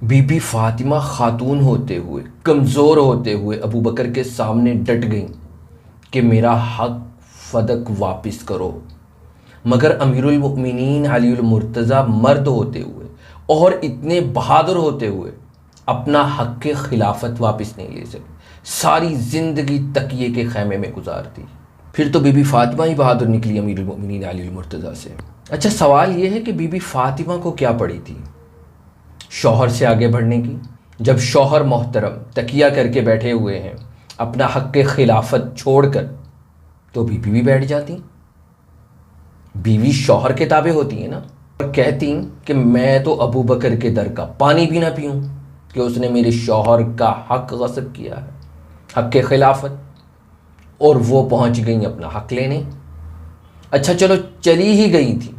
बीबी फातिमा खातून होते हुए, कमज़ोर होते हुए अबू बकर के सामने डट गईं कि मेरा हक फ़दक वापस करो। मगर अमीरुल मोमिनीन अलीउल मुर्तज़ा मर्द होते हुए और इतने बहादुर होते हुए अपना हक के खिलाफत वापस नहीं ले सके। सारी ज़िंदगी तकिए के खैमे में गुजार दी। फिर तो बीबी फातिमा ही बहादुर निकली अमीरुल मोमिनीन अलीउल मुर्तज़ा से। अच्छा, सवाल ये है कि बीबी फातिमा को क्या पड़ी थी शौहर से आगे बढ़ने की? जब शौहर मोहतरम तकिया करके बैठे हुए हैं अपना हक के खिलाफत छोड़कर, तो बीबी भी बैठ जाती। बीवी शौहर के ताबे होती है ना। और कहती कि मैं तो अबू बकर के दर का पानी भी ना पीऊँ कि उसने मेरे शौहर का हक गस्ब किया है, हक के खिलाफत। और वो पहुंच गई अपना हक लेने। अच्छा चलो, चली ही गई थी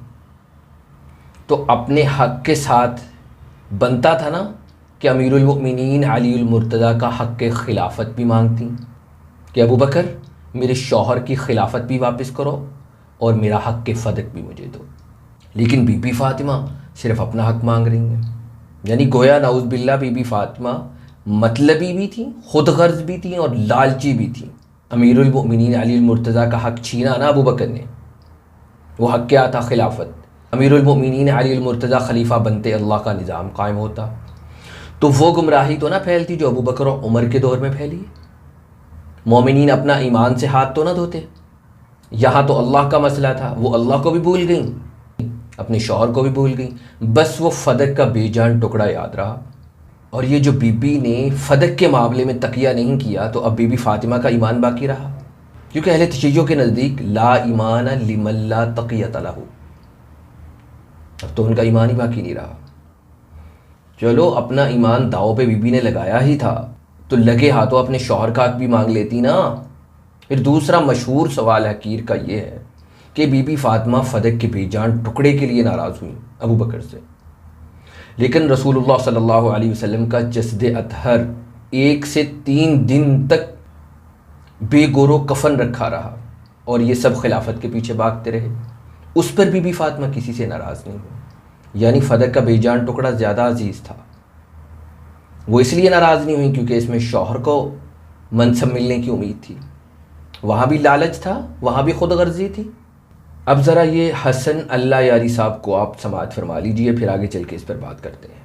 तो अपने हक के साथ बनता था ना कि अमीरुल मोमिनीन अलीउल मुर्तज़ा का हक के खिलाफत भी मांगती कि अबू बकर मेरे शौहर की खिलाफत भी वापस करो और मेरा हक के फ़दक भी मुझे दो। लेकिन बीबी फ़ातिमा सिर्फ अपना हक मांग रही हैं। यानी गोया नाउज़ बिल्ला बीबी फ़ातिमा मतलबी भी थी, खुद गर्ज भी थी और लालची भी थी। अमीरुल मोमिनीन अलीउल मुर्तज़ा का हक छीना ना अबू बकर ने, वो हक क्या था? खिलाफत। अमीरुल मोमिनीन अलीउल मुर्तज़ा खलीफा बनते अल्लाह का निज़ाम कायम होता, तो वो गुमराही तो ना फैलती जो अबू बकर और उमर के दौर में फैली। मोमिनीन अपना ईमान से हाथ तो ना धोते। यहाँ तो अल्लाह का मसला था, वो अल्लाह को भी भूल गई, अपने शौहर को भी भूल गई। बस वो फ़दक का बेजान टुकड़ा याद रहा। और ये जो बीबी ने फ़दक के मामले में तकिया नहीं किया, तो अब बीबी फ़ातिमा का ईमान बाकी रहा। क्योंकि अहले तशय्युअ के नज़दीक ला ईमान लिमन ला तक़ियत लहू, अब तो उनका ईमान ही बाकी नहीं रहा। चलो, अपना ईमान दाव पे बीबी ने लगाया ही था तो लगे हाथों अपने शौहर का हक भी मांग लेती ना। फिर दूसरा मशहूर सवाल हकीर का ये है कि बीबी फातिमा फ़दक के बेजान टुकड़े के लिए नाराज़ हुई अबू बकर से। लेकिन रसूलुल्लाह सल्लल्लाहु अलैहि वसल्लम का जस्द अतहर 1 से 3 दिन तक बेगोरो कफन रखा रहा और ये सब खिलाफत के पीछे भागते रहे। उस पर बीबी फातिमा किसी से नाराज़ नहीं हुई। यानी फ़दक का बेजान टुकड़ा ज़्यादा अजीज़ था। वो इसलिए नाराज़ नहीं हुई क्योंकि इसमें शौहर को मनसब मिलने की उम्मीद थी। वहाँ भी लालच था, वहाँ भी खुद गर्जी थी। अब ज़रा ये हसन अल्लाह यारी साहब को आप समाअत फरमा लीजिए, फिर आगे चल के इस पर बात करते हैं।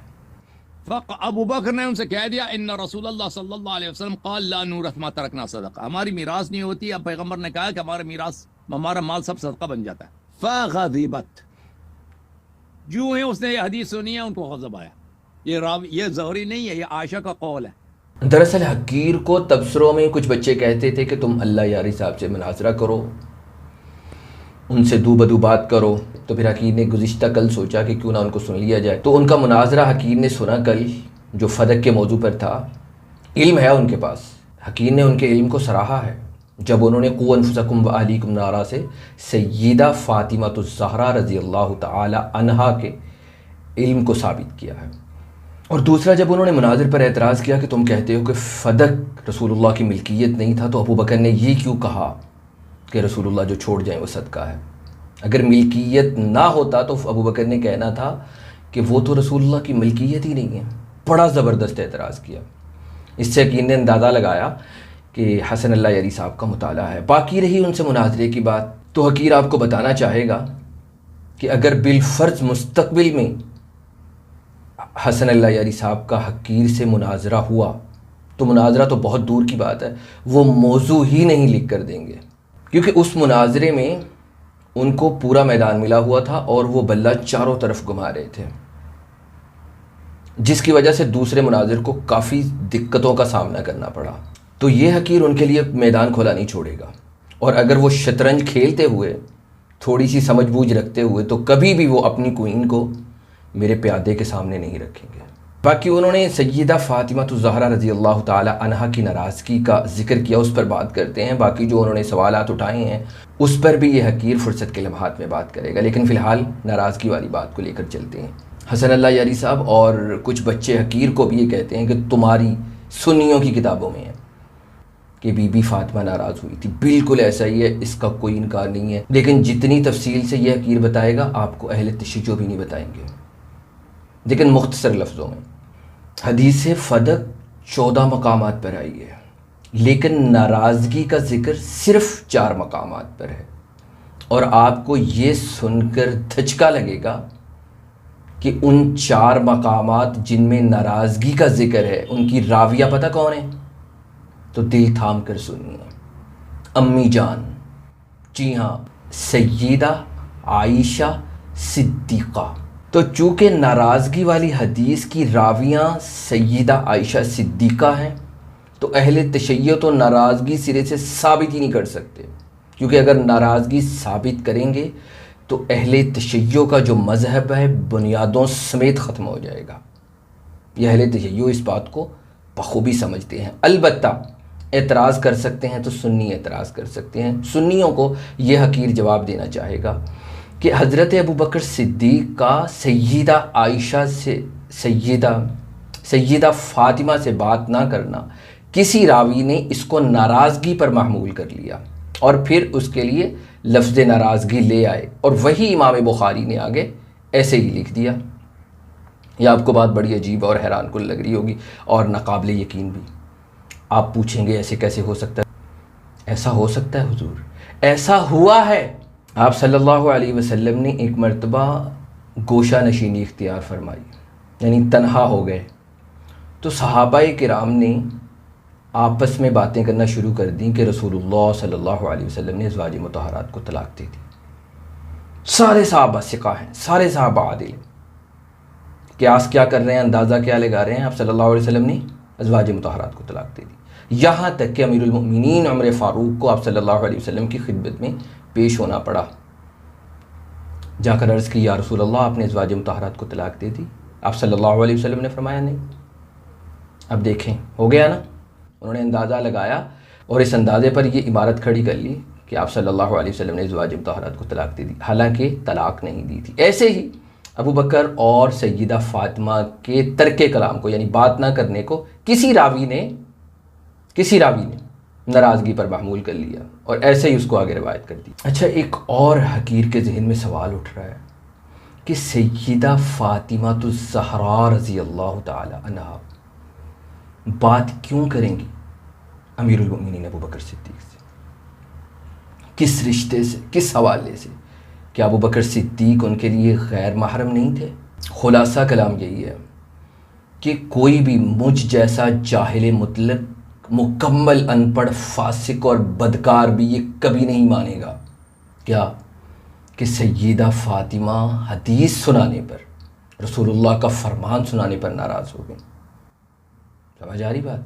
अबू बकर ने उनसे कह दिया, इन्ना रसूलुल्लाह सल्लल्लाहु अलैहि वसल्लम क़ाल ला नूरथ मा तरकना सदका, हमारी मीरास नहीं होती। अब पैगंबर ने कहा कि हमारा मीरास, हमारा माल सब सदका बन जाता है। फ़ग़ज़िबत, जो है उसने ये हदीस सुनी है, उनको ग़ज़ब आया। ये ज़हरी नहीं है, ये आयशा का कौल है। दरअसल हकीर को तबसरों में कुछ बच्चे कहते थे कि तुम अल्लाह यारी साहब से मुनाजरा करो, उनसे दू बदू बात करो। तो फिर हकीर ने गुज़िश्ता कल सोचा कि क्यों ना उनको सुन लिया जाए। तो उनका मुनाजरा हकीर ने सुना कल, जो फ़दक के मौजू पर था। इल्म है उनके पास, हकीर ने उनके इल्म को सराहा है जब उन्होंने क़ू अनफुसकुम व अहलीकुम नारा से सय्यदा फ़ातिमा-तुज़-ज़हरा रज़ियल्लाहु तआला अन्हा के इल्म को साबित किया है। और दूसरा, जब उन्होंने मुनाज़िर पर एतराज़ किया कि तुम कहते हो कि फ़दक रसूलुल्लाह की मिल्कियत नहीं था, तो अबू बकर ने ये क्यों कहा कि रसूलुल्लाह जो छोड़ जाएं वो सदका है? अगर मिल्कियत ना होता तो अबू बकर ने कहना था कि वो तो रसूलुल्लाह की मिल्कियत ही नहीं है। बड़ा ज़बरदस्त एतराज़ किया। इससे यकीन ने अंदाज़ा लगाया कि हसन अल्लाह यारी साहब का मुताला है। बाकी रही उनसे मुनाज़रे की बात, तो हकीर आपको बताना चाहेगा कि अगर बिलफ़र्ज़ मुस्तक़बिल में हसन अल्लाह यारी साहब का हकीर से मुनाजरा हुआ, तो मुनाजरा तो बहुत दूर की बात है, वो मौजू ही नहीं लिख कर देंगे। क्योंकि उस मुनाजरे में उनको पूरा मैदान मिला हुआ था और वो बल्ला चारों तरफ घुमा रहे थे, जिसकी वजह से दूसरे मुनाजिर को काफ़ी दिक्कतों का सामना करना पड़ा। तो ये हकीर उनके लिए मैदान खोला नहीं छोड़ेगा। और अगर वो शतरंज खेलते हुए, थोड़ी सी समझ बूझ रखते हुए, तो कभी भी वो अपनी क्वीन को मेरे प्यादे के सामने नहीं रखेंगे। बाकी उन्होंने सय्यदा फ़ातिमा-तुज़-ज़हरा रज़ियल्लाहु तआला अन्हा की नाराज़गी का जिक्र किया, उस पर बात करते हैं। बाकी जो उन्होंने सवालात उठाए हैं उस पर भी ये हकीर फ़ुर्सत के लम्हात में बात करेगा। लेकिन फ़िलहाल नाराज़गी वाली बात को लेकर चलते हैं। हसन अल्लाह यारी साहब और कुछ बच्चे हकीर को भी ये कहते हैं कि तुम्हारी सुन्नियों की किताबों में है कि बीबी फ़ातिमा नाराज़ हुई थी। बिल्कुल ऐसा ही है, इसका कोई इनकार नहीं है। लेकिन जितनी तफसील से यह हकीर बताएगा, आपको अहले तशय्युअ भी नहीं बताएंगे। लेकिन मुख्तसर लफ्ज़ों में हदीस फदक 14 मकामात पर आई है, लेकिन नाराज़गी का ज़िक्र सिर्फ 4 मकामात पर है। और आपको ये सुनकर धचका लगेगा कि उन 4 मकामात जिनमें नाराज़गी का ज़िक्र है उनकी राविया पता कौन है? तो दिल थाम कर सुनिए। अम्मी जान, जी हाँ, सैयदा आयशा सिद्दीक़ा। तो चूँकि नाराज़गी वाली हदीस की रावियाँ सैयदा आयशा सिद्दीक़ा हैं, तो अहले तशय्यो तो नाराज़गी सिरे से साबित ही नहीं कर सकते, क्योंकि अगर नाराज़गी साबित करेंगे तो अहले तशय्यो का जो मज़हब है बुनियादों समेत ख़त्म हो जाएगा। यह अहले तशय्यो इस बात को बखूबी समझते हैं। अलबत्ता एतराज़ कर सकते हैं तो सुन्नी एतराज़ कर सकते हैं। सुन्नियों को यह हकीर जवाब देना चाहेगा कि हज़रत अबू बकर सिद्दीक़ का सैयदा आयशा से सैयदा फ़ातिमा से बात ना करना, किसी रावी ने इसको नाराज़गी पर महमूल कर लिया और फिर उसके लिए लफ्ज़ नाराज़गी ले आए, और वही इमाम बुखारी ने आगे ऐसे ही लिख दिया। यह आपको बात बड़ी अजीब और हैरान कुन लग रही होगी और नाकाबिल यकीन भी। आप पूछेंगे ऐसे कैसे हो सकता है? ऐसा हो सकता है हुजूर, ऐसा हुआ है। आप सल्लल्लाहु अलैहि वसल्लम ने एक मरतबा गोशा नशीनी इख्तियार फरमाई, यानी तन्हा हो गए, तो सहाबाए किराम ने आपस में बातें करना शुरू कर दी कि रसूलुल्लाह सल्लल्लाहु अलैहि वसल्लम ने अज़वाज मुतहरात को तलाक दे दी। सारे सहाबा सिका हैं, सारे सहाबा आदिल हैं। क़यास क्या कर रहे हैं, अंदाज़ा क्या लगा रहे हैं? आप सल्लल्लाहु अलैहि वसल्लम ने अज़वाज मुतहरात को तलाक दे दी। यहाँ तक कि अमीरुल मोमिनीन उमर फ़ारूक को आप सल्लल्लाहु अलैहि वसल्लम की खिदमत में पेश होना पड़ा। जाकर अर्ज़ की, या रसूल अल्लाह, आपने अज़वाज मुतहरात को तलाक दे दी? आप सल्लल्लाहु अलैहि वसल्लम ने फरमाया नहीं। अब देखें, हो गया ना। उन्होंने अंदाज़ा लगाया और इस अंदाज़े पर ये इबारत खड़ी कर ली कि आप सल्लल्लाहु अलैहि वसल्लम ने अज़वाज मुतहरात को तलाक दे दी, हालांकि तलाक नहीं दी थी। ऐसे ही अबू बकर और सैयदा फ़ातिमा के तर्के कलाम को, यानी बात ना करने को, किसी रावी ने नाराज़गी पर महमूल कर लिया और ऐसे ही उसको आगे रिवायत कर दी। अच्छा, एक और हकीर के जहन में सवाल उठ रहा है कि सैयदा फ़ातिमा तो ज़हरा रज़ी अल्लाह ताला अन्हा बात क्यों करेंगी अमीरुल मोमिनीन अबू बकर सिद्दीक़ से? किस रिश्ते से, किस हवाले से? क्या अबू बकर सिद्दीक़ उनके लिए गैर महरम नहीं थे? खुलासा कलाम यही है कि कोई भी मुझ जैसा जाहिल मुतलक, मुकम्मल अनपढ़, फासिक और बदकार भी ये कभी नहीं मानेगा क्या कि सैयदा फ़ातिमा हदीस सुनाने पर, रसूलुल्लाह का फरमान सुनाने पर नाराज़ हो गई। समझ आ रही बात?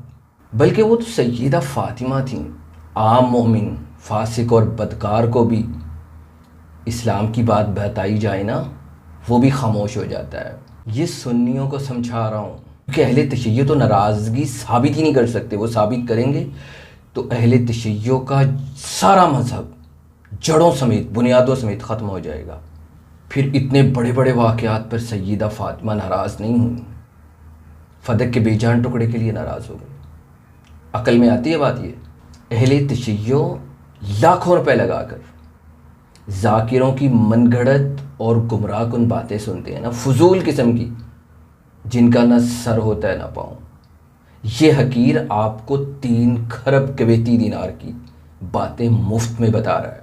बल्कि वो तो सैयदा फ़ातिमा थीं। आम मोमिन, फासिक और बदकार को भी इस्लाम की बात बताई जाए ना, वो भी खामोश हो जाता है। ये सुन्नियों को समझा रहा हूँ कि अहले तशय्यो तो नाराज़गी साबित ही नहीं कर सकते। वो साबित करेंगे तो अहले तशय्यो का सारा मज़हब जड़ों समेत, बुनियादों समेत ख़त्म हो जाएगा। फिर इतने बड़े बड़े वाक़यात पर सैयदा फ़ातिमा नाराज़ नहीं हुई, फ़दक के बेजान टुकड़े के लिए नाराज़ हो गई। अकल में आती है बात ये? अहले तशय्यो लाखों रुपए लगाकर ज़ाकिरों की मनगढ़ंत और गुमराह कुन बातें सुनते हैं ना, फजूल किस्म की, जिनका ना सर होता है ना पाँव। ये हकीर आपको 3 खरब कुवैती दिनार की बातें मुफ्त में बता रहा है।